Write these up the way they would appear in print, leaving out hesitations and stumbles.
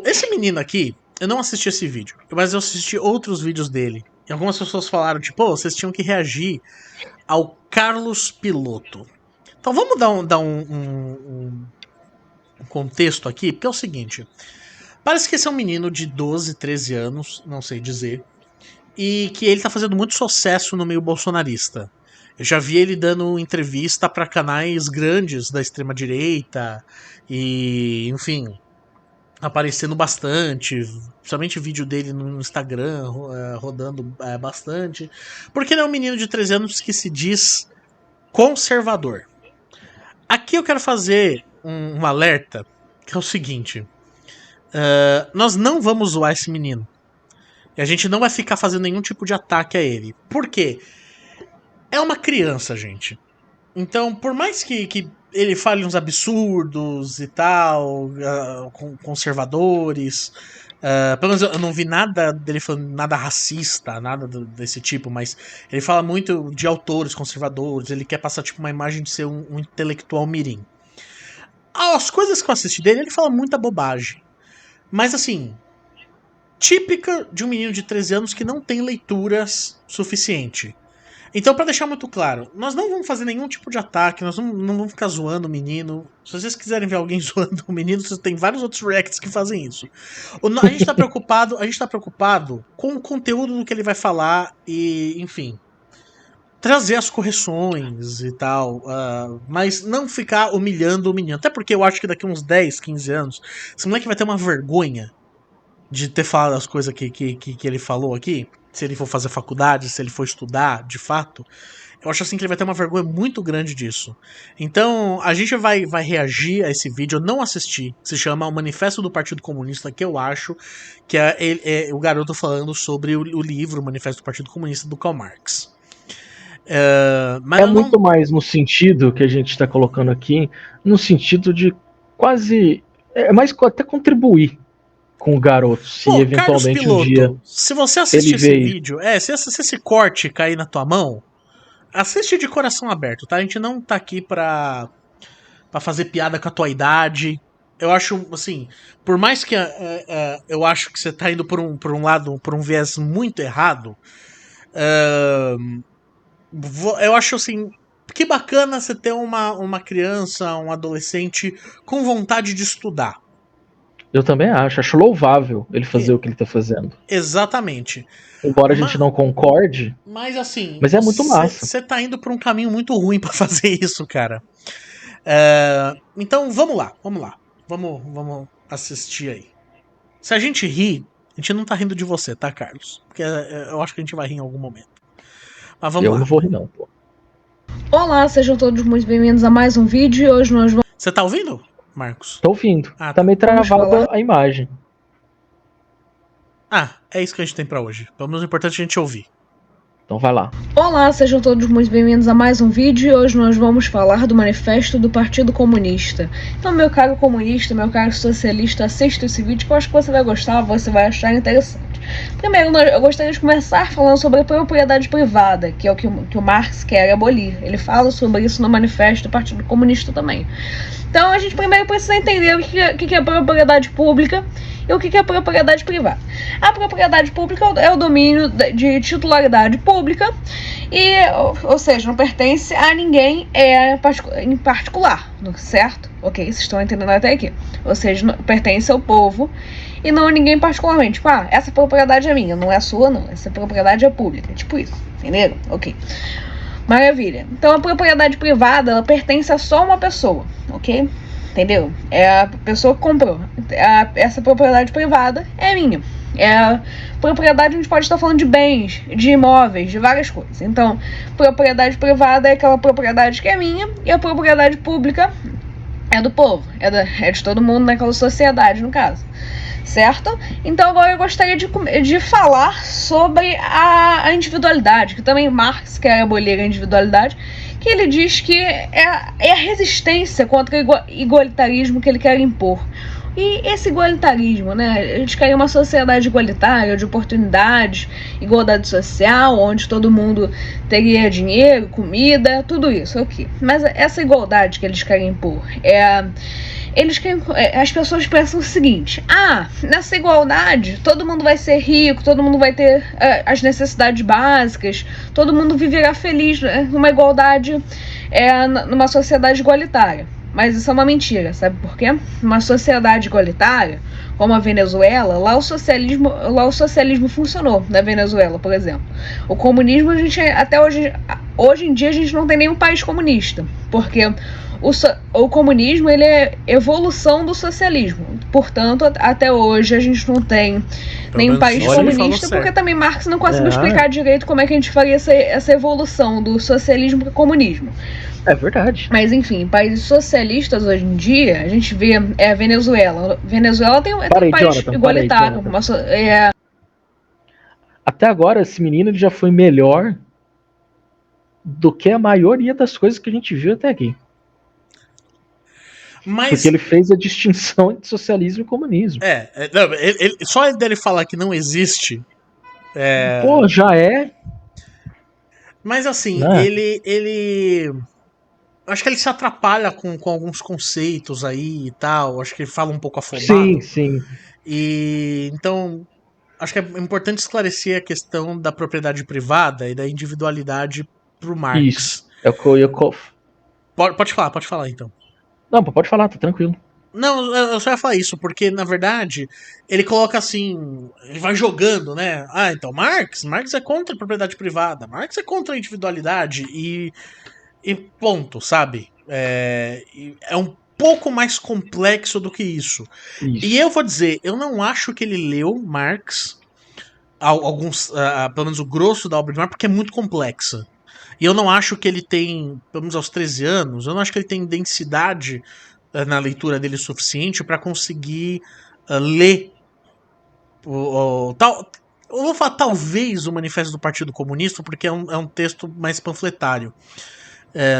Esse menino aqui, eu não assisti esse vídeo, mas eu assisti outros vídeos dele. E algumas pessoas falaram, tipo, vocês tinham que reagir ao Carlos Piloto. Então vamos dar um contexto aqui, porque é o seguinte. Parece que esse é um menino de 12, 13 anos, não sei dizer, e que ele tá fazendo muito sucesso no meio bolsonarista. Eu já vi ele dando entrevista para canais grandes da extrema-direita e, enfim, aparecendo bastante, principalmente vídeo dele no Instagram rodando bastante, porque ele é um menino de 13 anos que se diz conservador. Aqui eu quero fazer um alerta, que é o seguinte: nós não vamos zoar esse menino. E a gente não vai ficar fazendo nenhum tipo de ataque a ele. Por quê? É uma criança, gente. Então, por mais que ele fale uns absurdos e tal, conservadores. Pelo menos eu não vi nada dele falando nada racista, nada desse tipo, mas ele fala muito de autores conservadores, ele quer passar tipo uma imagem de ser um intelectual mirim. As coisas que eu assisti dele, ele fala muita bobagem. Mas assim, típica de um menino de 13 anos que não tem leituras suficiente. Então, pra deixar muito claro, nós não vamos fazer nenhum tipo de ataque, nós não vamos ficar zoando o menino. Se vocês quiserem ver alguém zoando o menino, vocês tem vários outros reacts que fazem isso. A gente tá preocupado com o conteúdo do que ele vai falar e, enfim, trazer as correções e tal, mas não ficar humilhando o menino. Até porque eu acho que daqui uns 10, 15 anos, esse moleque vai ter uma vergonha de ter falado as coisas que ele falou aqui. Se ele for fazer faculdade, se ele for estudar, de fato, eu acho assim que ele vai ter uma vergonha muito grande disso. Então, a gente vai reagir a esse vídeo. Eu não assisti. Se chama O Manifesto do Partido Comunista, que eu acho que é o garoto falando sobre o livro O Manifesto do Partido Comunista, do Karl Marx. Mas muito mais no sentido que a gente está colocando aqui, no sentido de quase... É mais até contribuir com o garoto, se eventualmente Carlos Piloto, um dia se você assistir esse vídeo, se esse corte cair na tua mão, assiste de coração aberto, tá? A gente não tá aqui pra fazer piada com a tua idade. Eu acho, assim, por mais que eu acho que você tá indo por um lado, por um viés muito errado, eu acho, assim, que bacana você ter uma criança, um adolescente com vontade de estudar. Eu também acho louvável ele fazer o que ele tá fazendo. Exatamente. Embora a gente não concorde, mas assim, mas é muito massa. Você tá indo por um caminho muito ruim pra fazer isso, cara. Então vamos lá. Vamos assistir aí. Se a gente rir, a gente não tá rindo de você, tá, Carlos? Porque eu acho que a gente vai rir em algum momento. Mas vamos lá. Eu não vou rir não, pô. Olá, sejam todos muito bem-vindos a mais um vídeo. Hoje nós vamos... Você tá ouvindo, Marcos? Tô ouvindo. Tá meio travada a imagem. É isso que a gente tem pra hoje. Pelo menos é importante a gente ouvir. Então vai lá. Olá, sejam todos muito bem-vindos a mais um vídeo e hoje nós vamos falar do Manifesto do Partido Comunista. Então, meu caro comunista, meu caro socialista, assista esse vídeo que eu acho que você vai gostar, você vai achar interessante. Primeiro, eu gostaria de começar falando sobre a propriedade privada, que é o que o Marx quer abolir. Ele fala sobre isso no Manifesto do Partido Comunista também. Então, a gente primeiro precisa entender o que é propriedade pública e o que é propriedade privada. A propriedade pública é o domínio de titularidade pública, ou seja, não pertence a ninguém em particular, certo? Ok, vocês estão entendendo até aqui. Ou seja, pertence ao povo e não a ninguém particularmente. Tipo, essa propriedade é minha, não é sua não, essa propriedade é pública, tipo isso, entenderam? Ok. Maravilha. Então a propriedade privada, ela pertence a só uma pessoa, ok? Entendeu? É a pessoa que comprou. Essa propriedade privada é minha. Propriedade, a gente pode estar falando de bens, de imóveis, de várias coisas. Então, propriedade privada é aquela propriedade que é minha e a propriedade pública é do povo, é de todo mundo naquela sociedade, no caso. Certo? Então agora eu gostaria de falar sobre a individualidade, que também Marx quer abolir a individualidade, que ele diz que é a resistência contra o igualitarismo que ele quer impor. E esse igualitarismo, né? Eles querem uma sociedade igualitária, de oportunidades, igualdade social, onde todo mundo teria dinheiro, comida, tudo isso, ok. Mas essa igualdade que eles querem impor as pessoas pensam o seguinte: nessa igualdade todo mundo vai ser rico, todo mundo vai ter as necessidades básicas, todo mundo viverá feliz, né? Numa igualdade, numa sociedade igualitária. Mas isso é uma mentira, sabe por quê? Numa sociedade igualitária, como a Venezuela, lá o socialismo funcionou, na Venezuela, por exemplo. O comunismo, até hoje em dia, a gente não tem nenhum país comunista, porque o comunismo ele é evolução do socialismo. Portanto, até hoje a gente não tem nenhum país comunista, porque também Marx não conseguiu explicar direito como é que a gente faria essa evolução do socialismo para o comunismo. É verdade. Mas enfim, países socialistas hoje em dia, a gente vê a Venezuela. Venezuela tem um país Jonathan, igualitário. Até agora, esse menino ele já foi melhor do que a maioria das coisas que a gente viu até aqui. Porque ele fez a distinção entre socialismo e comunismo. Só dele falar que não existe. Pô, já é. Mas assim, ele. Acho que ele se atrapalha com alguns conceitos aí e tal. Acho que ele fala um pouco afobado. Sim. E então, acho que é importante esclarecer a questão da propriedade privada e da individualidade pro Marx. Isso. É o que eu ia... Pode falar então. Não, pode falar, tá tranquilo. Não, eu só ia falar isso, porque na verdade ele coloca assim, ele vai jogando, né? Então Marx é contra a propriedade privada, Marx é contra a individualidade e ponto, sabe? É um pouco mais complexo do que isso. E eu vou dizer, eu não acho que ele leu Marx, pelo menos o grosso da obra de Marx, porque é muito complexa. E eu não acho que ele tem, pelo menos aos 13 anos, eu não acho que ele tem densidade na leitura dele suficiente para conseguir ler eu vou falar talvez o Manifesto do Partido Comunista, porque é um texto mais panfletário,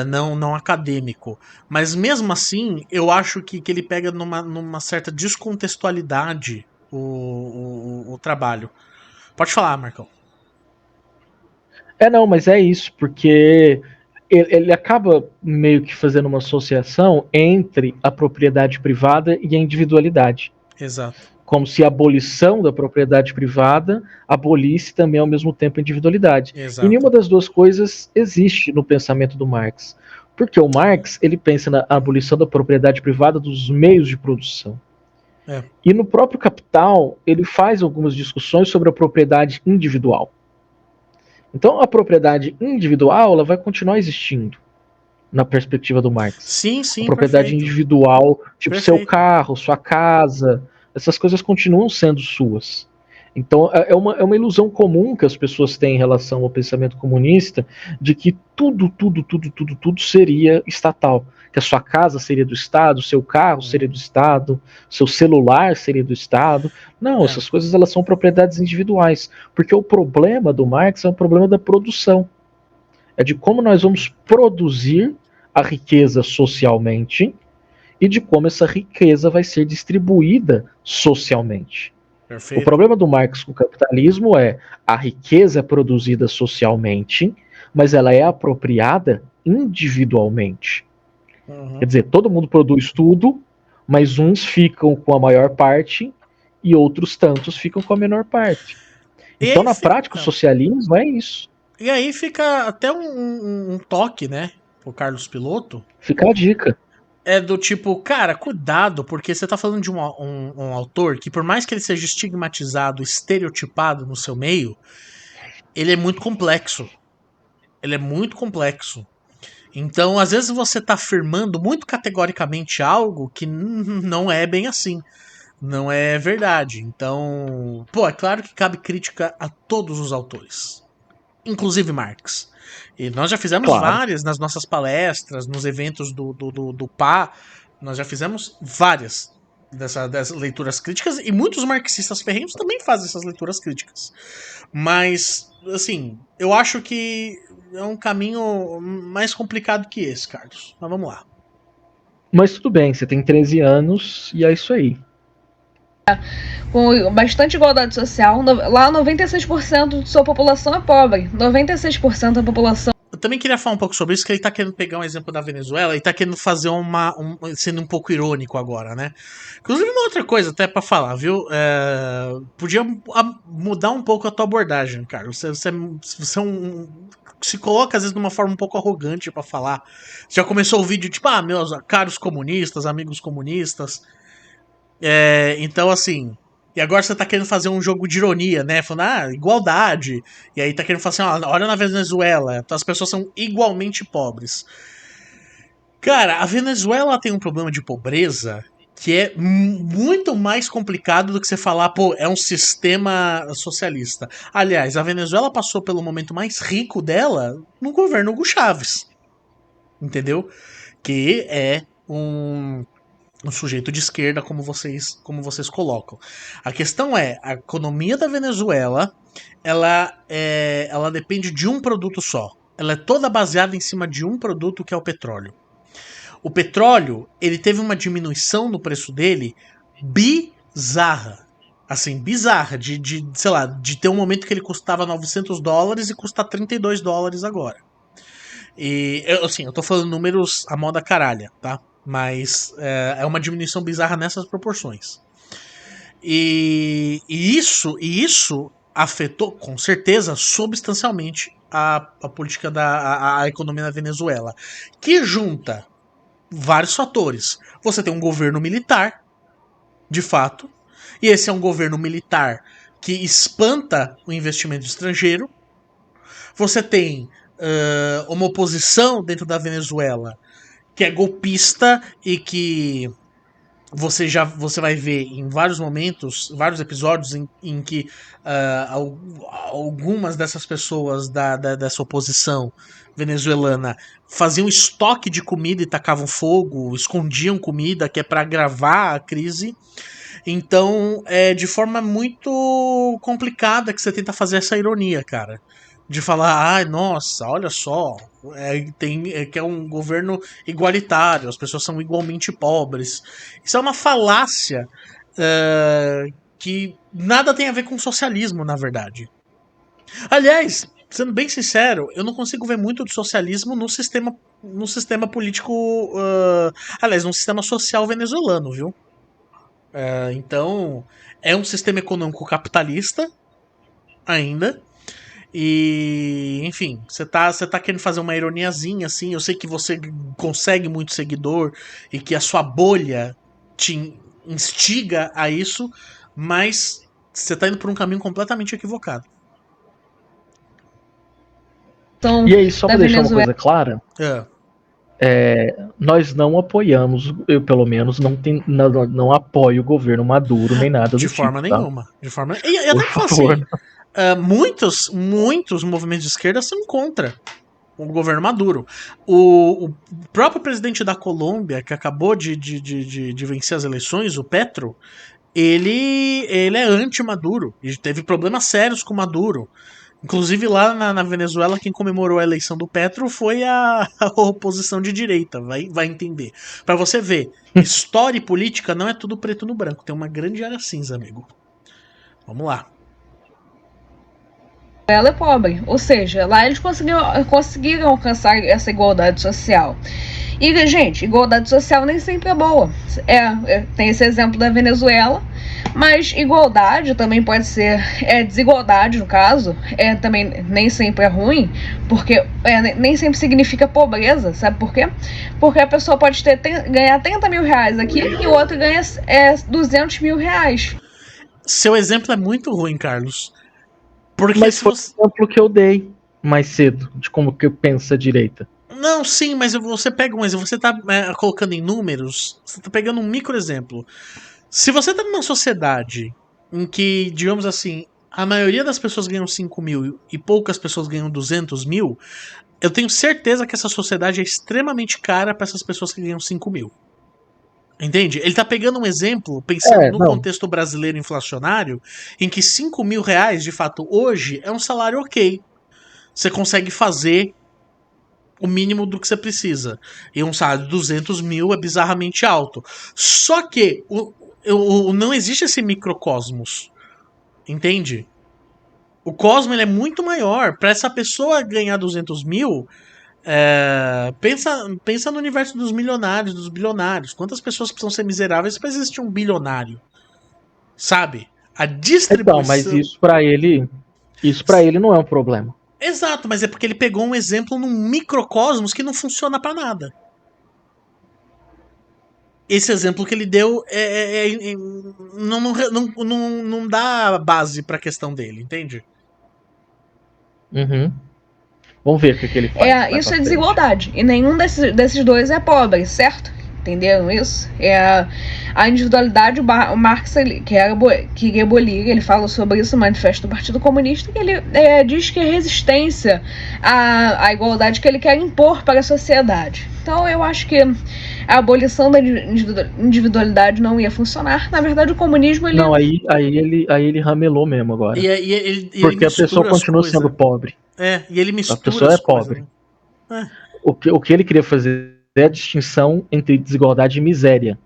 não acadêmico. Mas mesmo assim, eu acho que ele pega numa certa descontextualidade o trabalho. Pode falar, Marcão. Não, mas é isso, porque ele acaba meio que fazendo uma associação entre a propriedade privada e a individualidade. Exato. Como se a abolição da propriedade privada abolisse também ao mesmo tempo a individualidade. Exato. E nenhuma das duas coisas existe no pensamento do Marx. Porque o Marx ele pensa na abolição da propriedade privada dos meios de produção. E no próprio Capital ele faz algumas discussões sobre a propriedade individual. Então a propriedade individual ela vai continuar existindo na perspectiva do Marx. Sim, a propriedade perfeito. individual, tipo Perfeito. seu carro, sua casa, essas coisas continuam sendo suas. Então é uma ilusão comum que as pessoas têm em relação ao pensamento comunista de que tudo seria estatal. Que a sua casa seria do Estado, seu carro seria do Estado, seu celular seria do Estado. Não, essas coisas elas são propriedades individuais. Porque o problema do Marx é o problema da produção. É de como nós vamos produzir a riqueza socialmente e de como essa riqueza vai ser distribuída socialmente. Perfeito. O problema do Marx com o capitalismo é a riqueza é produzida socialmente, mas ela é apropriada individualmente. Quer dizer, todo mundo produz tudo, mas uns ficam com a maior parte e outros tantos ficam com a menor parte. Então, na prática, o socialismo é isso. E aí fica até um toque, né, pro Carlos Piloto. Fica a dica. É do tipo, cara, cuidado, porque você tá falando de um autor que, por mais que ele seja estigmatizado, estereotipado no seu meio, ele é muito complexo. Ele é muito complexo. Então, às vezes você tá afirmando muito categoricamente algo que não é bem assim. Não é verdade. Então, é claro que cabe crítica a todos os autores. Inclusive Marx. E nós já fizemos várias nas nossas palestras, nos eventos do PA. Nós já fizemos várias dessas leituras críticas. E muitos marxistas ferrenhos também fazem essas leituras críticas. Mas, assim, eu acho que é um caminho mais complicado que esse, Carlos. Mas vamos lá. Mas tudo bem, você tem 13 anos e é isso aí. com bastante igualdade social. Lá 96% de sua população é pobre. 96% da população. Eu também queria falar um pouco sobre isso, que ele tá querendo pegar um exemplo da Venezuela e tá querendo fazer sendo um pouco irônico agora, né? Inclusive, uma outra coisa até pra falar, viu? Podia mudar um pouco a tua abordagem, cara. Você se coloca às vezes de uma forma um pouco arrogante pra falar. Você já começou o vídeo tipo, meus caros comunistas, amigos comunistas. Então, assim. E agora você tá querendo fazer um jogo de ironia, né? Falando, igualdade. E aí tá querendo falar assim, olha na Venezuela, as pessoas são igualmente pobres. Cara, a Venezuela tem um problema de pobreza que é muito mais complicado do que você falar, pô, é um sistema socialista. Aliás, a Venezuela passou pelo momento mais rico dela no governo Hugo Chávez. Entendeu? Que é um sujeito de esquerda, como vocês colocam. A questão é, a economia da Venezuela, ela depende de um produto só. Ela é toda baseada em cima de um produto, que é o petróleo. O petróleo, ele teve uma diminuição no preço dele bizarra. Assim, bizarra. Sei lá, de ter um momento que ele custava $900 e custa $32 agora. E, assim, eu tô falando números a moda caralha, tá? Mas é uma diminuição bizarra nessas proporções. E isso afetou, com certeza, substancialmente a política a economia da Venezuela, que junta vários fatores. Você tem um governo militar, de fato, e esse é um governo militar que espanta o investimento estrangeiro. Você tem uma oposição dentro da Venezuela que é golpista e que você vai ver em vários momentos, vários episódios em que algumas dessas pessoas dessa oposição venezuelana faziam estoque de comida e tacavam fogo, escondiam comida, que é para agravar a crise. Então, é de forma muito complicada que você tenta fazer essa ironia, cara. De falar, nossa, olha só, que é um governo igualitário, as pessoas são igualmente pobres. Isso é uma falácia que nada tem a ver com socialismo, na verdade. Aliás, sendo bem sincero, eu não consigo ver muito do socialismo no sistema político. Aliás, no sistema social venezuelano, viu? Então, é um sistema econômico capitalista ainda. E, enfim, você tá querendo fazer uma ironiazinha, assim. Eu sei que você consegue muito seguidor e que a sua bolha te instiga a isso, mas você tá indo por um caminho completamente equivocado. Então, e aí, só pra deixar uma coisa clara, nós não apoiamos, eu pelo menos não apoio o governo Maduro nem nada do tipo. De forma nenhuma. De forma... E eu até falo assim, muitos movimentos de esquerda são contra o governo Maduro. O próprio presidente da Colômbia, que acabou de vencer as eleições, o Petro, ele é anti-Maduro e teve problemas sérios com Maduro. Inclusive lá na Venezuela, quem comemorou a eleição do Petro foi a oposição de direita, vai entender. Pra você ver, história e política não é tudo preto no branco, tem uma grande área cinza, amigo. Vamos lá. Ela é pobre, ou seja, lá eles conseguiram alcançar essa igualdade social. E, gente, igualdade social nem sempre é boa. Tem esse exemplo da Venezuela, mas igualdade também pode ser desigualdade, no caso, também nem sempre é ruim, porque nem sempre significa pobreza, sabe por quê? Porque a pessoa pode ganhar 30 mil reais aqui e o outro ganha 200 mil reais. Seu exemplo é muito ruim, Carlos. Porque mas foi o exemplo que eu dei mais cedo, de como que pensa a direita. Não, sim, mas você pega um exemplo, você tá colocando em números, você tá pegando um micro exemplo. Se você tá numa sociedade em que, digamos assim, a maioria das pessoas ganham 5 mil e poucas pessoas ganham 200 mil, eu tenho certeza que essa sociedade é extremamente cara para essas pessoas que ganham 5 mil. Entende? Ele tá pegando um exemplo, pensando no contexto brasileiro inflacionário, em que 5 mil reais, de fato, hoje, é um salário ok. Você consegue fazer o mínimo do que você precisa. E um salário de 200 mil é bizarramente alto. Só que Não existe esse microcosmos. Entende? O cosmo ele é muito maior. Para essa pessoa ganhar 200 mil, pensa no universo dos milionários, dos bilionários. Quantas pessoas precisam ser miseráveis para existir um bilionário? Sabe? A distribuição. Então, mas isso para ele não é um problema. Exato, mas é porque ele pegou um exemplo num microcosmos que não funciona para nada. Esse exemplo que ele deu não dá base para a questão dele, entende? Uhum. Vamos ver o que ele faz. Isso é desigualdade. E nenhum desses dois é pobre, certo? Entenderam isso? A individualidade, o Marx, que queria abolir, ele fala sobre isso no Manifesto do Partido Comunista, que ele diz que é resistência à igualdade que ele quer impor para a sociedade. Então eu acho que a abolição da individualidade não ia funcionar. Na verdade, o comunismo... Não, aí ele ramelou mesmo agora. Porque a pessoa continua sendo pobre. E ele mistura a pessoa é pobre. Né? O que ele queria fazer é a distinção entre desigualdade e miséria.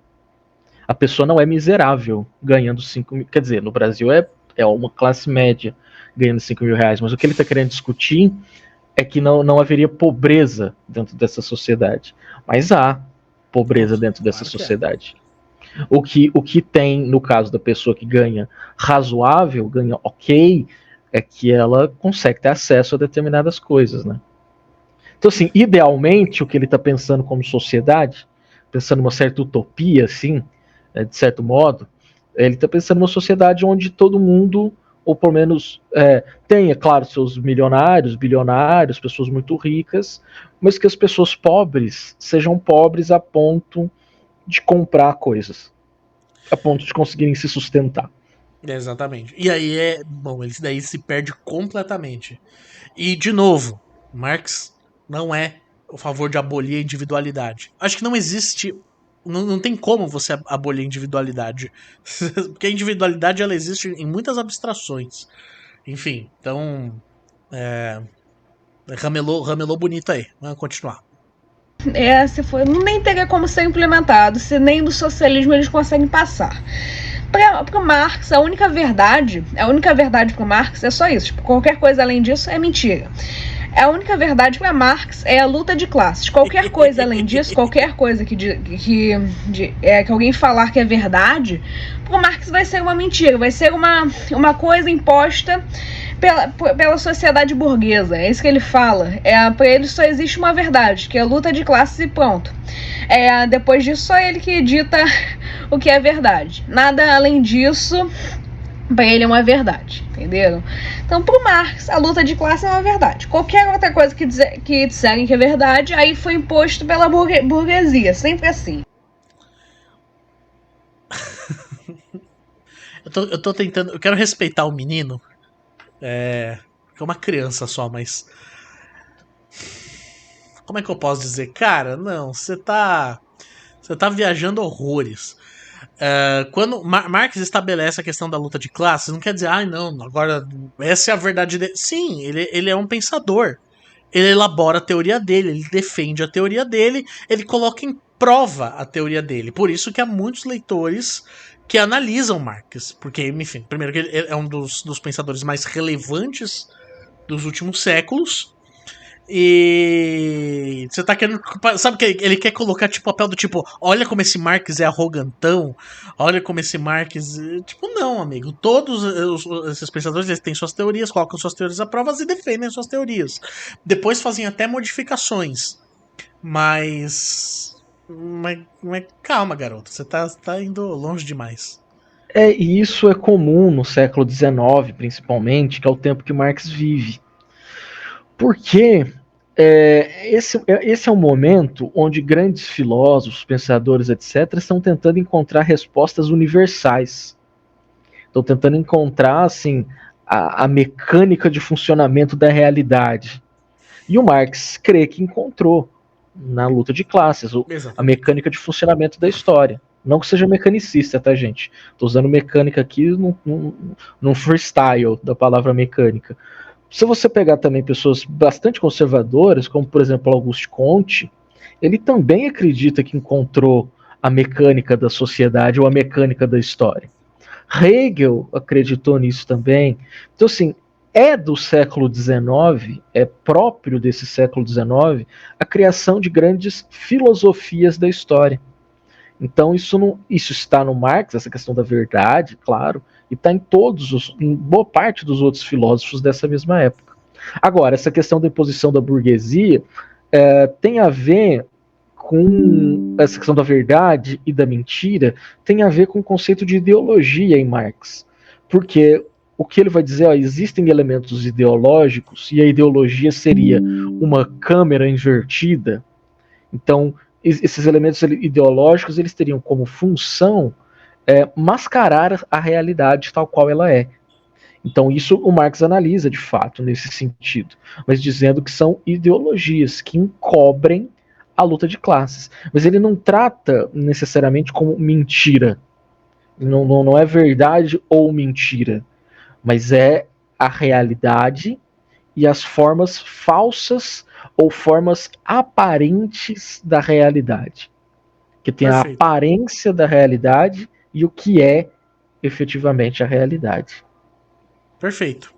A pessoa não é miserável ganhando 5 mil. Quer dizer, no Brasil é uma classe média ganhando 5 mil reais. Mas o que ele está querendo discutir é que não haveria pobreza dentro dessa sociedade. Mas há pobreza dentro dessa sociedade. O que tem, no caso da pessoa que ganha razoável, ganha ok, é que ela consegue ter acesso a determinadas coisas, né? Então, assim, idealmente, o que ele está pensando como sociedade, pensando numa certa utopia, assim, de certo modo, ele está pensando numa sociedade onde todo mundo, ou pelo menos tenha, claro, seus milionários, bilionários, pessoas muito ricas, mas que as pessoas pobres sejam pobres a ponto de comprar coisas, a ponto de conseguirem se sustentar. Exatamente. E aí ele daí se perde completamente. E, de novo, Marx não é a favor de abolir a individualidade. Acho que não existe. Não tem como você abolir a individualidade. Porque a individualidade ela existe em muitas abstrações. Enfim, então. Ramelou bonito aí. Vamos continuar. Nem teria como ser implementado, se nem do socialismo eles conseguem passar. Para Marx, a única verdade para Marx é só isso. Tipo, qualquer coisa além disso é mentira. A única verdade para Marx é a luta de classes. Qualquer coisa além disso, qualquer coisa que alguém falar que é verdade, para Marx vai ser uma mentira, vai ser uma coisa imposta pela sociedade burguesa. É isso que ele fala. Para ele só existe uma verdade, que é a luta de classes e pronto. Depois disso, só ele que dita o que é verdade. Nada além disso para ele é uma verdade, entenderam? Então, para o Marx, a luta de classe é uma verdade. Qualquer outra coisa que disserem que é verdade, aí foi imposto pela burguesia, sempre assim. Eu tô tentando. Eu quero respeitar o menino. É uma criança só, mas. Como é que eu posso dizer? Cara, não, você tá viajando horrores. Quando Marx estabelece a questão da luta de classes, não quer dizer, não, agora essa é a verdade dele. Sim, ele é um pensador. Ele elabora a teoria dele, ele defende a teoria dele, ele coloca em prova a teoria dele. Por isso que há muitos leitores que analisam Marx. Porque, enfim, primeiro que ele é um dos pensadores mais relevantes dos últimos séculos. E você tá querendo. Sabe que ele quer colocar tipo papel do tipo, olha como esse Marx é arrogantão, olha como esse Marx. Tipo, não, amigo. Todos esses pensadores eles têm suas teorias, colocam suas teorias à prova e defendem suas teorias. Depois fazem até modificações. Mas calma, garoto. Você tá indo longe demais. E isso é comum no século XIX, principalmente, que é o tempo que Marx vive. Porque esse é um momento onde grandes filósofos, pensadores, etc., estão tentando encontrar respostas universais. Estão tentando encontrar assim, a mecânica de funcionamento da realidade. E o Marx crê que encontrou na luta de classes a mecânica de funcionamento da história. Não que seja mecanicista, tá, gente? Estou usando mecânica aqui num freestyle da palavra mecânica. Se você pegar também pessoas bastante conservadoras, como por exemplo Auguste Comte, ele também acredita que encontrou a mecânica da sociedade ou a mecânica da história. Hegel acreditou nisso também. Então, assim, é do século XIX, é próprio desse século XIX, a criação de grandes filosofias da história. Então, isso está no Marx, essa questão da verdade, claro, e está em boa parte dos outros filósofos dessa mesma época. Agora, essa questão da imposição da burguesia tem a ver com essa questão da verdade e da mentira, tem a ver com o conceito de ideologia em Marx. Porque o que ele vai dizer, existem elementos ideológicos e a ideologia seria uma câmera invertida. Então, esses elementos ideológicos eles teriam como função mascarar a realidade tal qual ela é. Então, isso o Marx analisa de fato nesse sentido, mas dizendo que são ideologias que encobrem a luta de classes. Mas ele não trata necessariamente como mentira. Não é verdade ou mentira, mas é a realidade e as formas falsas ou formas aparentes da realidade. Que tem a aparência da realidade e o que é efetivamente a realidade. Perfeito.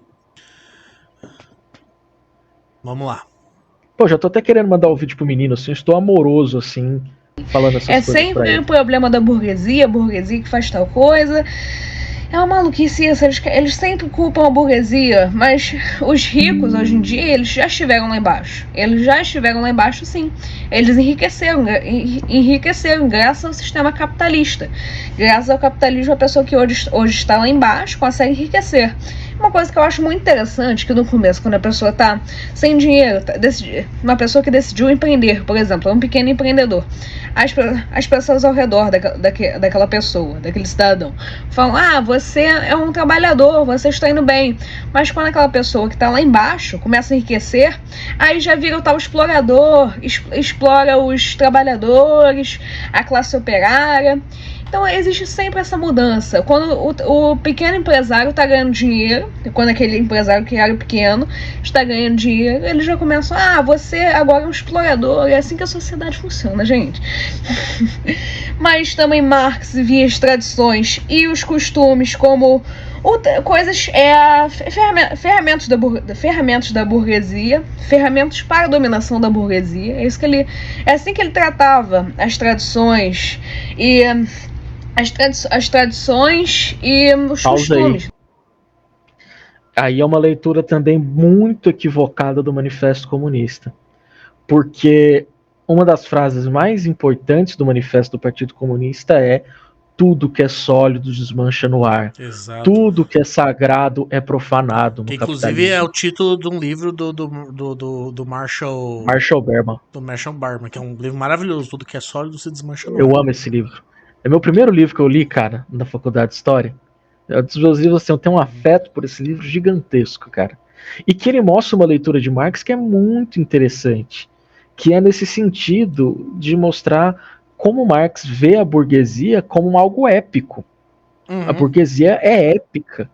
Vamos lá. Pô, já tô até querendo mandar o vídeo pro menino, assim, estou amoroso, assim, falando essas coisas pra ele. É sempre o problema da burguesia, a burguesia que faz tal coisa. É uma maluquice isso, eles sempre culpam a burguesia, mas os ricos, hoje em dia, eles já estiveram lá embaixo. Eles já estiveram lá embaixo, sim. Eles enriqueceram graças ao sistema capitalista. Graças ao capitalismo, a pessoa que hoje está lá embaixo consegue enriquecer. Uma coisa que eu acho muito interessante, que no começo, quando a pessoa está sem dinheiro, uma pessoa que decidiu empreender, por exemplo, é um pequeno empreendedor, as pessoas ao redor daquela pessoa, daquele cidadão, falam, você é um trabalhador, você está indo bem. Mas quando aquela pessoa que está lá embaixo começa a enriquecer, aí já vira o tal explorador, explora os trabalhadores, a classe operária. Então existe sempre essa mudança. Quando o pequeno empresário está ganhando dinheiro, quando aquele empresário que era pequeno está ganhando dinheiro, eles já começam, você agora é um explorador. É assim que a sociedade funciona, gente. Mas também Marx via as tradições e os costumes como ferramentas da burguesia, ferramentas para a dominação da burguesia. É assim que ele tratava as tradições e as tradições e os costumes. Aí é uma leitura também muito equivocada do Manifesto Comunista, porque uma das frases mais importantes do Manifesto do Partido Comunista é: tudo que é sólido desmancha no ar. Exato. Tudo que é sagrado é profanado no capitalismo. Inclusive é o título de um livro do Marshall Berman. Do Marshall Berman, que é um livro maravilhoso. Tudo que é sólido se desmancha no ar. Eu amo esse livro. É meu primeiro livro que eu li, cara, na faculdade de História. É um dos meus livros, assim, eu tenho um afeto por esse livro gigantesco, cara. E que ele mostra uma leitura de Marx que é muito interessante. Que é nesse sentido de mostrar como Marx vê a burguesia como algo épico. A burguesia é épica,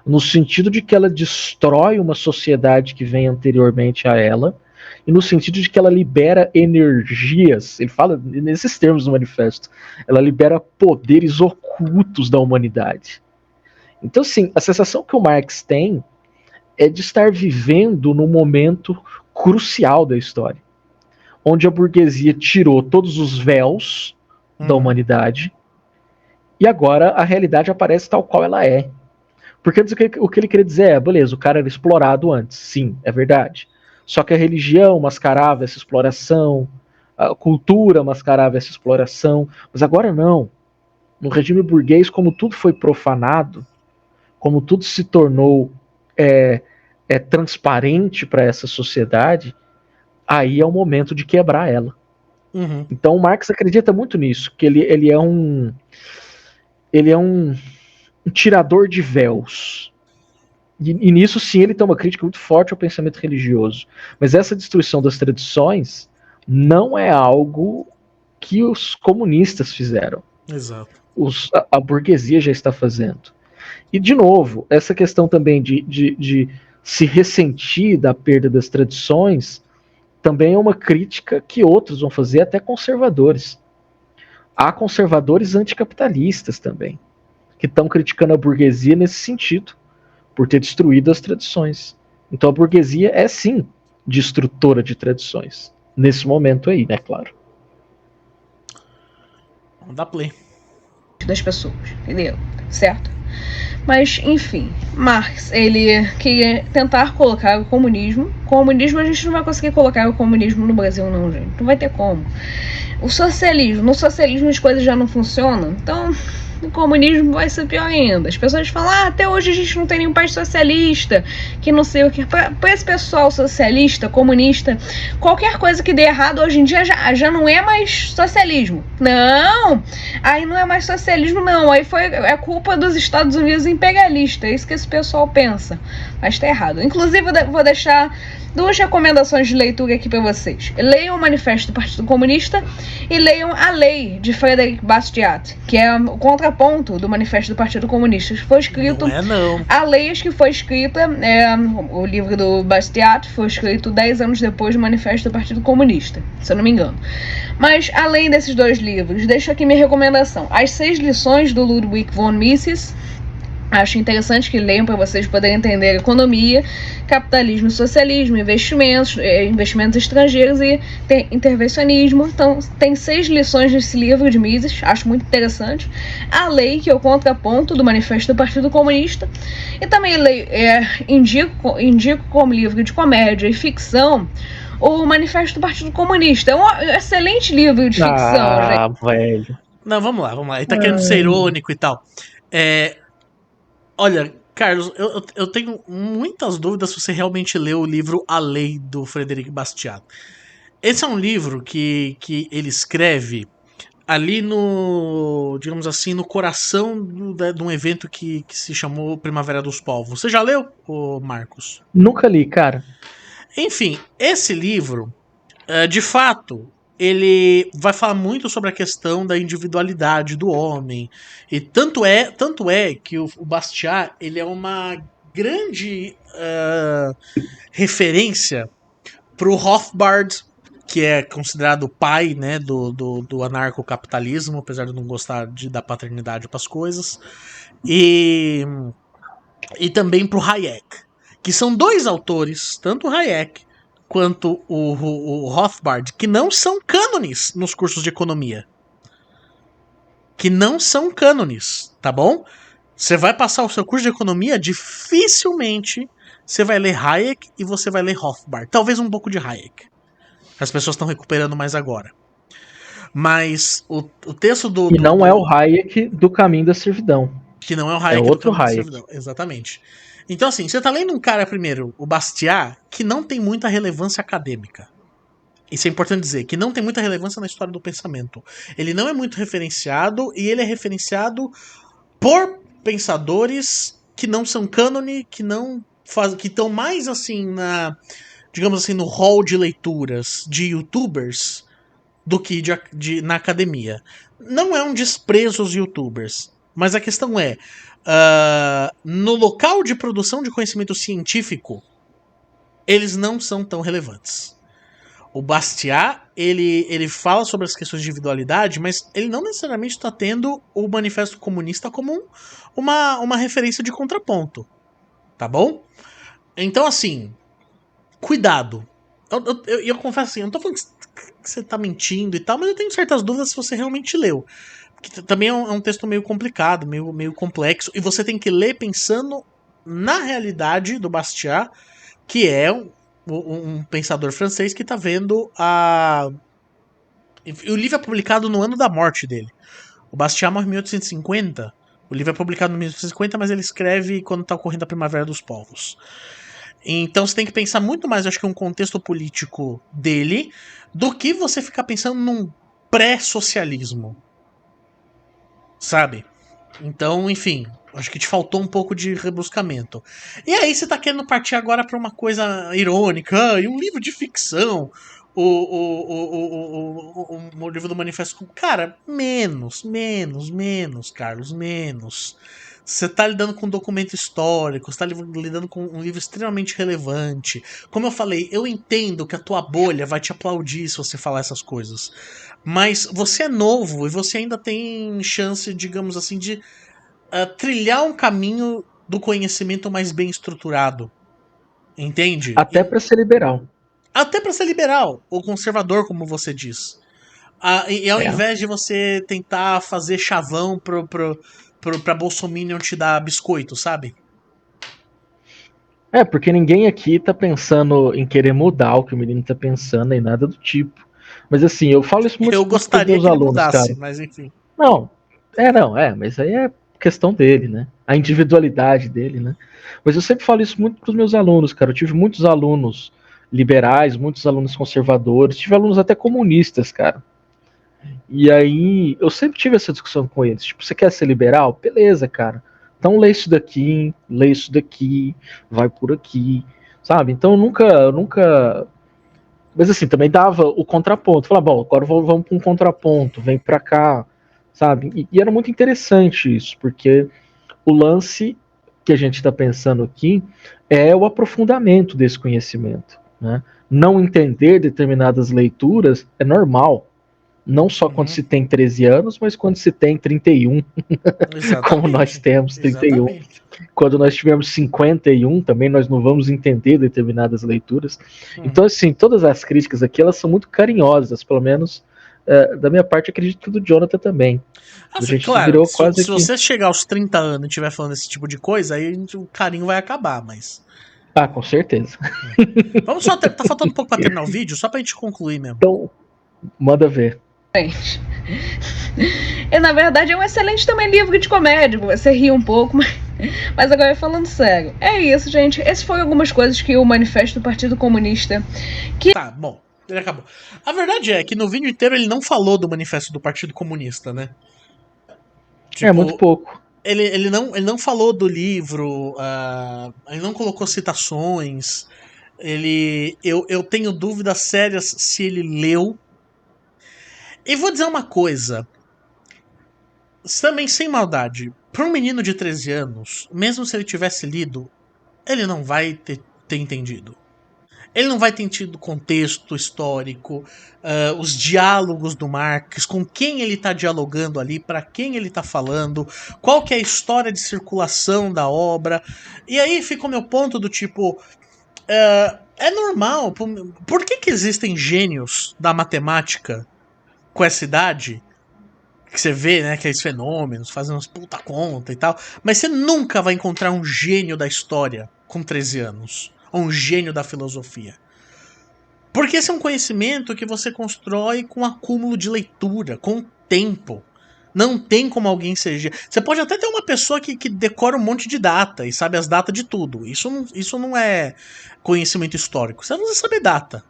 no sentido de que ela destrói uma sociedade que vem anteriormente a ela, e no sentido de que ela libera energias, ele fala nesses termos no manifesto, ela libera poderes ocultos da humanidade. Então, sim, a sensação que o Marx tem é de estar vivendo num momento crucial da história, onde a burguesia tirou todos os véus da humanidade e agora a realidade aparece tal qual ela é. Porque o que ele queria dizer beleza, o cara era explorado antes, sim, é verdade. Só que a religião mascarava essa exploração, a cultura mascarava essa exploração, mas agora não. No regime burguês, como tudo foi profanado, como tudo se tornou transparente para essa sociedade, aí é o momento de quebrar ela. Então o Marx acredita muito nisso, que ele é um tirador de véus. E nisso sim ele tem uma crítica muito forte ao pensamento religioso. Mas essa destruição das tradições não é algo que os comunistas fizeram. Exato. A burguesia já está fazendo. E, de novo, essa questão também de se ressentir da perda das tradições também é uma crítica que outros vão fazer, até conservadores. há conservadores anticapitalistas também, que estão criticando a burguesia nesse sentido, por ter destruído as tradições. Então a burguesia é sim destrutora de tradições. Nesse momento aí, né, claro. Vamos dar play. Das pessoas, entendeu? Certo? Mas, enfim, Marx, ele queria tentar colocar o comunismo. Comunismo, a gente não vai conseguir colocar o comunismo no Brasil, não, gente. Não vai ter como. O socialismo, no socialismo as coisas já não funcionam, então o comunismo vai ser pior ainda. As pessoas falam, até hoje a gente não tem nenhum país socialista, que não sei o que. Para esse pessoal socialista, comunista, qualquer coisa que dê errado hoje em dia já não é mais socialismo. Não! Aí não é mais socialismo, não. Aí é culpa dos Estados Unidos imperialistas. É isso que esse pessoal pensa. Mas tá errado. Inclusive, eu vou deixar 2 recomendações de leitura aqui para vocês. Leiam o Manifesto do Partido Comunista e leiam A Lei, de Frederic Bastiat, que é o contraponto do Manifesto do Partido Comunista. Foi escrito... Não. A Lei, acho que foi escrita... o livro do Bastiat foi escrito 10 anos depois do Manifesto do Partido Comunista, se eu não me engano. Mas, além desses 2 livros, deixo aqui minha recomendação. As 6 lições do Ludwig von Mises. Acho interessante que leiam para vocês poderem entender economia, capitalismo e socialismo, investimentos estrangeiros e intervencionismo. Então, tem 6 lições nesse livro de Mises, acho muito interessante. A Lei, que é o contraponto do Manifesto do Partido Comunista. E também indico como livro de comédia e ficção o Manifesto do Partido Comunista. É um excelente livro de ficção, gente. Velho. Não, vamos lá. Ele tá querendo ser irônico e tal. Olha, Carlos, eu tenho muitas dúvidas se você realmente leu o livro A Lei, do Frederic Bastiat. Esse é um livro que ele escreve ali no, digamos assim, no coração de um evento que se chamou Primavera dos Povos. Você já leu, Marcos? Nunca li, cara. Enfim, esse livro, de fato, ele vai falar muito sobre a questão da individualidade do homem. E tanto é que o Bastiat, ele é uma grande referência pro Rothbard, que é considerado o pai, né, do anarcocapitalismo, apesar de não gostar de dar paternidade para as coisas. E também pro Hayek, que são 2 autores, tanto o Hayek quanto o Rothbard, que não são cânones nos cursos de economia. Que não são cânones, tá bom? Você vai passar o seu curso de economia, dificilmente você vai ler Hayek e você vai ler Rothbard. Talvez um pouco de Hayek. As pessoas estão recuperando mais agora. Mas o texto do... E não é o Hayek do Caminho da Servidão. Que não é o Hayek do Caminho da Servidão. Exatamente. Então, assim, você tá lendo um cara, primeiro, o Bastiat, que não tem muita relevância acadêmica. Isso é importante dizer, que não tem muita relevância na história do pensamento. Ele não é muito referenciado, e ele é referenciado por pensadores que não são cânone, que estão mais, assim, digamos assim, no hall de leituras de youtubers do que na academia. Não é um desprezo aos youtubers, mas a questão é, no local de produção de conhecimento científico, eles não são tão relevantes. O Bastiat, ele fala sobre as questões de individualidade, mas ele não necessariamente está tendo o Manifesto Comunista como uma referência de contraponto. Tá bom? Então, assim, cuidado. Eu confesso assim, eu não tô falando que você tá mentindo e tal, mas eu tenho certas dúvidas se você realmente leu. Porque também é um texto meio complicado, meio complexo, e você tem que ler pensando na realidade do Bastiat, que é um pensador francês que está vendo o livro é publicado no ano da morte dele. O Bastiat morre em 1850. O livro é publicado em 1850, mas ele escreve quando está ocorrendo a Primavera dos Povos. Então você tem que pensar muito mais, acho que, um contexto político dele, do que você ficar pensando num pré-socialismo. Sabe? Então, enfim, acho que te faltou um pouco de rebuscamento. E aí você tá querendo partir agora pra uma coisa irônica, e um livro de ficção, o livro do Manifesto. Cara, menos, Carlos, menos. Você tá lidando com um documento histórico, você tá lidando com um livro extremamente relevante. Como eu falei, eu entendo que a tua bolha vai te aplaudir se você falar essas coisas. Mas você é novo e você ainda tem chance, digamos assim, de trilhar um caminho do conhecimento mais bem estruturado. Entende? Até para ser liberal. Até para ser liberal, ou conservador, como você diz. E ao invés de você tentar fazer chavão pra Bolsominion te dar biscoito, sabe? Porque ninguém aqui tá pensando em querer mudar o que o menino tá pensando, nem nada do tipo. Mas assim, eu falo isso muito Eu pros gostaria meus que ele alunos, mudasse, cara. mas enfim. Não, mas aí é questão dele, né? A individualidade dele, né? Mas eu sempre falo isso muito pros meus alunos, cara. Eu tive muitos alunos liberais, muitos alunos conservadores, tive alunos até comunistas, cara. E aí eu sempre tive essa discussão com eles. Tipo, você quer ser liberal? Beleza, cara. Então lê isso daqui, vai por aqui, sabe? Então eu nunca. Mas assim, também dava o contraponto. Falava, bom, agora vamos para um contraponto, vem para cá, sabe? E era muito interessante isso, porque o lance que a gente está pensando aqui é o aprofundamento desse conhecimento, né? Não entender determinadas leituras é normal. Não só quando se tem 13 anos, mas quando se tem 31, como nós Exatamente. temos 31. Exatamente. Quando nós tivermos 51, também nós não vamos entender determinadas leituras. Então, assim, todas as críticas aqui, elas são muito carinhosas, pelo menos da minha parte, acredito que do Jonathan também. A Assim, gente claro, virou quase se que... você chegar aos 30 anos e estiver falando esse tipo de coisa, aí o carinho vai acabar, mas. Ah, com certeza. Vamos só. Tá faltando um pouco pra terminar o vídeo, só pra gente concluir mesmo. Então, manda ver. E na verdade é um excelente também livro de comédia, você ri um pouco, mas agora falando sério. É isso, gente. Essas foram algumas coisas que o Manifesto do Partido Comunista. Tá, bom, ele acabou. A verdade é que no vídeo inteiro ele não falou do Manifesto do Partido Comunista, né? É, muito Tipo, pouco. ele não falou do livro, ele não colocou citações. Eu tenho dúvidas sérias se ele leu. E vou dizer uma coisa, também sem maldade, para um menino de 13 anos, mesmo se ele tivesse lido, ele não vai ter entendido. Ele não vai ter tido contexto histórico, os diálogos do Marx, com quem ele está dialogando ali, para quem ele está falando, qual que é a história de circulação da obra. E aí fica o meu ponto do tipo, é normal, por que existem gênios da matemática com essa idade? Que você vê, né, aqueles fenômenos, fazendo umas puta conta e tal, mas você nunca vai encontrar um gênio da história com 13 anos, ou um gênio da filosofia. Porque esse é um conhecimento que você constrói com acúmulo de leitura, com o tempo. Não tem como alguém ser. Você pode até ter uma pessoa que decora um monte de data e sabe as datas de tudo. Isso não é conhecimento histórico. Você não precisa saber data.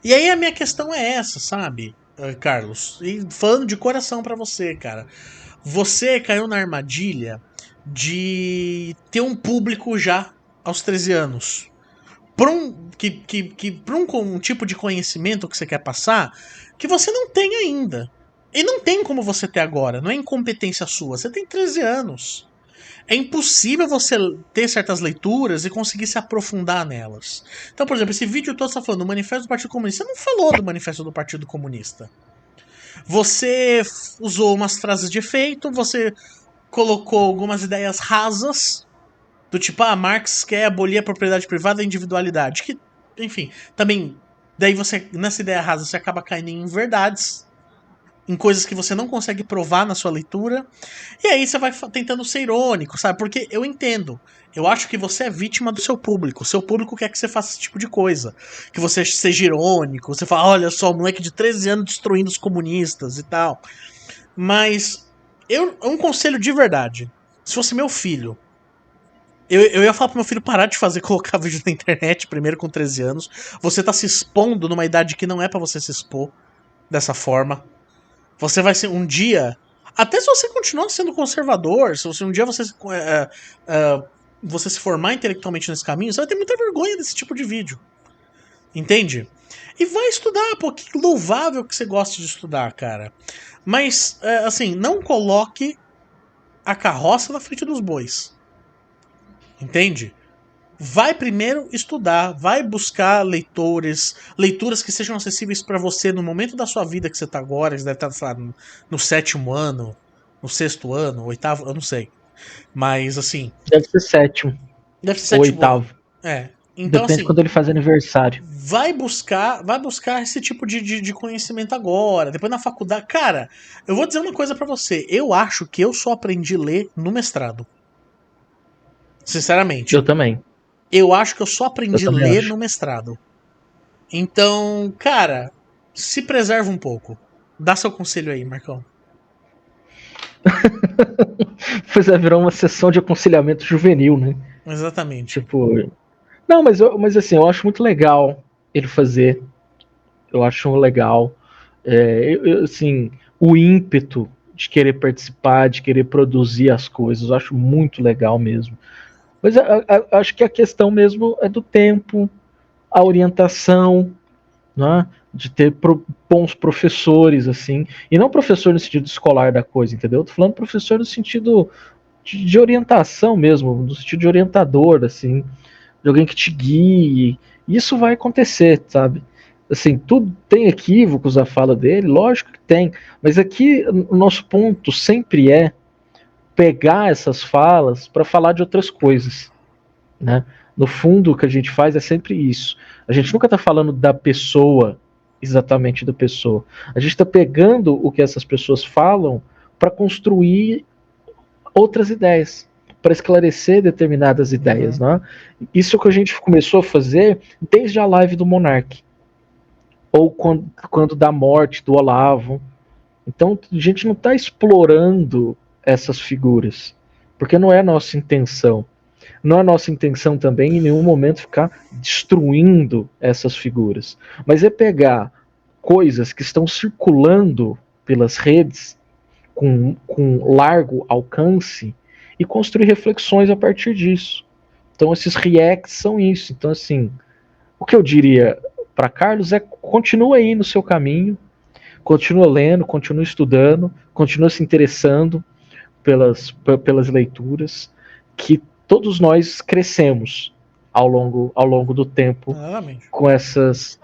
E aí a minha questão é essa, sabe, Carlos? E falando de coração pra você, cara. Você caiu na armadilha de ter um público já aos 13 anos. Pra um tipo de conhecimento que você quer passar que você não tem ainda. E não tem como você ter agora. Não é incompetência sua. Você tem 13 anos. É impossível você ter certas leituras e conseguir se aprofundar nelas. Então, por exemplo, esse vídeo todo está falando do Manifesto do Partido Comunista. Você não falou do Manifesto do Partido Comunista. Você usou umas frases de efeito, você colocou algumas ideias rasas, do tipo, Marx quer abolir a propriedade privada e a individualidade. Que, enfim, também. Daí você, nessa ideia rasa, você acaba caindo em verdades, em coisas que você não consegue provar na sua leitura. E aí você vai tentando ser irônico, sabe? Porque eu entendo. Eu acho que você é vítima do seu público. O seu público quer que você faça esse tipo de coisa. Que você seja irônico. Você fala, olha só, o moleque de 13 anos destruindo os comunistas e tal. Mas um conselho de verdade. Se fosse meu filho, eu ia falar pro meu filho parar de colocar vídeo na internet, primeiro com 13 anos. Você tá se expondo numa idade que não é para você se expor dessa forma. Você vai ser um dia. Até se você continuar sendo conservador, se um dia você se formar intelectualmente nesse caminho, você vai ter muita vergonha desse tipo de vídeo. Entende? E vai estudar, pô, que louvável que você goste de estudar, cara. Mas, assim, não coloque a carroça na frente dos bois. Entende? Vai primeiro estudar, vai buscar leituras que sejam acessíveis para você no momento da sua vida que você tá agora, você deve estar, sei lá, no 7º ano, no 6º ano, 8º, eu não sei. Mas assim. Deve ser 7º. Deve ser 7º ano. 8º. Então, depende assim, quando ele faz aniversário. Vai buscar esse tipo de conhecimento agora. Depois na faculdade. Cara, eu vou dizer uma coisa pra você. Eu acho que eu só aprendi a ler no mestrado. Sinceramente. Eu também. Eu acho que eu só aprendi a ler no mestrado. Então, cara, se preserva um pouco. Dá seu conselho aí, Marcão. Pois virou uma sessão de aconselhamento juvenil, né? Exatamente. Tipo. Não, mas assim, eu acho muito legal ele fazer. Eu acho legal. Assim, o ímpeto de querer participar, de querer produzir as coisas, eu acho muito legal mesmo. Mas acho que a questão mesmo é do tempo, a orientação, né? De ter bons professores, assim, e não professor no sentido escolar da coisa, entendeu? Eu tô falando professor no sentido de orientação mesmo, no sentido de orientador, assim, de alguém que te guie. Isso vai acontecer, sabe? Assim, tudo tem equívocos a fala dele, lógico que tem, mas aqui o nosso ponto sempre é pegar essas falas para falar de outras coisas, né? No fundo, o que a gente faz é sempre isso. A gente nunca está falando da pessoa, exatamente da pessoa. A gente está pegando o que essas pessoas falam para construir outras ideias, para esclarecer determinadas ideias, né? Isso que a gente começou a fazer desde a live do Monark, ou quando da morte do Olavo. Então a gente não está explorando essas figuras, porque não é nossa intenção. Não é nossa intenção também em nenhum momento ficar destruindo essas figuras, mas é pegar coisas que estão circulando pelas redes com largo alcance e construir reflexões a partir disso. Então esses reacts são isso. Então assim, o que eu diria para Carlos é: continua aí no seu caminho, continua lendo, continua estudando, continua se interessando pelas leituras, que todos nós crescemos ao longo do tempo com essas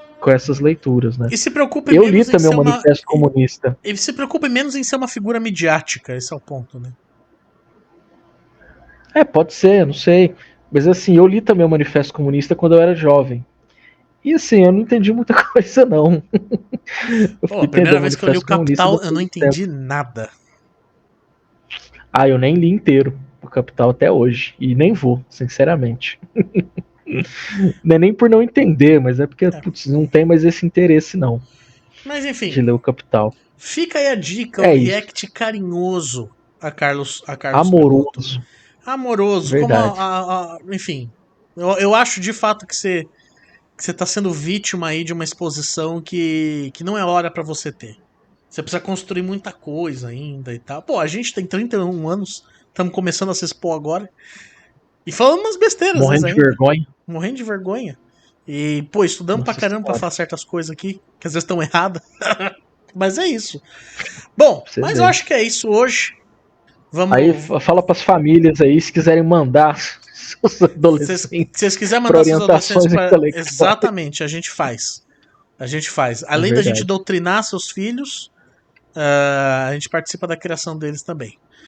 leituras, né? E se preocupe eu menos li também o Manifesto Comunista. E se preocupe menos em ser uma figura midiática, esse é o ponto, né? Pode ser, não sei. Mas assim, eu li também o Manifesto Comunista quando eu era jovem. E assim, eu não entendi muita coisa, não. Pô, a primeira vez que eu li o Capital, eu não entendi nada. Eu nem li inteiro o Capital até hoje. E nem vou, sinceramente. Não é nem por não entender, mas é porque putz, não tem mais esse interesse, não. Mas enfim. De ler o Capital. Fica aí a dica, um react carinhoso a Carlos Amoroso. Amoroso. Verdade. Como enfim. Eu acho de fato que você tá sendo vítima aí de uma exposição que não é hora para você ter. Você precisa construir muita coisa ainda e tal. Pô, a gente tem 31 anos, estamos começando a se expor agora. E falando umas besteiras. Morrendo de vergonha. Morrendo de vergonha. E, pô, estudando pra caramba pra falar certas coisas aqui, que às vezes estão erradas. Mas é isso. Bom, mas eu acho que é isso hoje. Vamos... Aí fala pras famílias aí, se quiserem mandar seus adolescentes. Se vocês quiserem mandar seus adolescentes pra... Exatamente, a gente faz. A gente faz. Além da gente doutrinar seus filhos, a gente participa da criação deles também.